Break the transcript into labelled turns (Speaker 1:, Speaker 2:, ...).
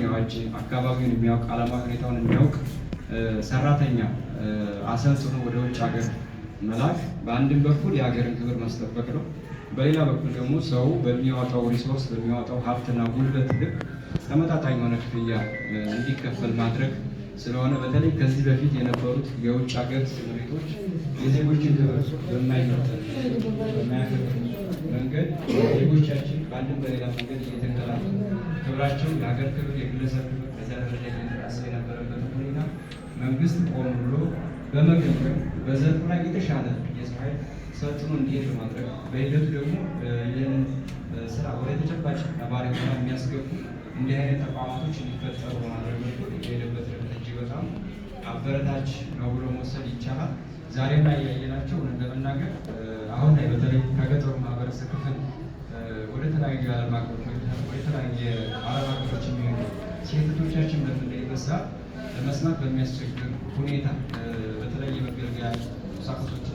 Speaker 1: የዋጀ አካባቢውን የሚያውቅ ዓላማ ሁኔታውን የሚያውቅ ሰራተኛ አሰልጥኖ ወደ ውጭ ሀገር መላክ በአንድም በኩል የሀገርን ክብር ማስጠበቅ ነው። በሌላ በኩል ደግሞ ሰው በሚያወጣው ሪሶርስ በሚያወጣው ሀብትና ጉልበት ልክ ተመጣጣኝ የሆነ ክፍያ እንዲከፈል ማድረግ ስለሆነ በተለይ ከዚህ በፊት የነበሩት የውጭ ሀገር ስምሪቶች የዜጎችን ክብር በማይመጠን በማያከብር መንገድ ዜጎቻችን በአንድም በሌላ መንገድ እየተንገላቱ ክብራቸው የሀገር ክብር የግለሰብ ክብር በዚያ ደረጃ እየተጣሰ የነበረበት ሁኔታ መንግስት ቆም ብሎ በመገምገም በዘርፉ ላይ የተሻለ የሰው ኃይል ሰልጥኖ እንዲሄድ በማድረግ በሂደቱ ደግሞ ይህንን ስራ ወደ ተጨባጭ ነባራዊ ሁኔታ የሚያስገቡ እንዲህ አይነት ተቋማቶች እንዲፈጠሩ በማድረግ በኩል የሄደበት ርቀት እጅግ በጣም አበረታች ነው ብሎ መውሰድ ይቻላል። ዛሬም ላይ ያየናቸው እንደመናገር አሁን ላይ በተለይ ከገጠሩ ማህበረሰብ ክፍል ወደ ተለያዩ የዓለም ሀገሮች ወደ ተለያዩ አረብ ሀገሮች የሚሆኑ ሴቶቻችን በምንለይበት ሰዓት ለመስማት በሚያስቸግር ሁኔታ በተለያየ መገልገያ ቁሳቁሶችን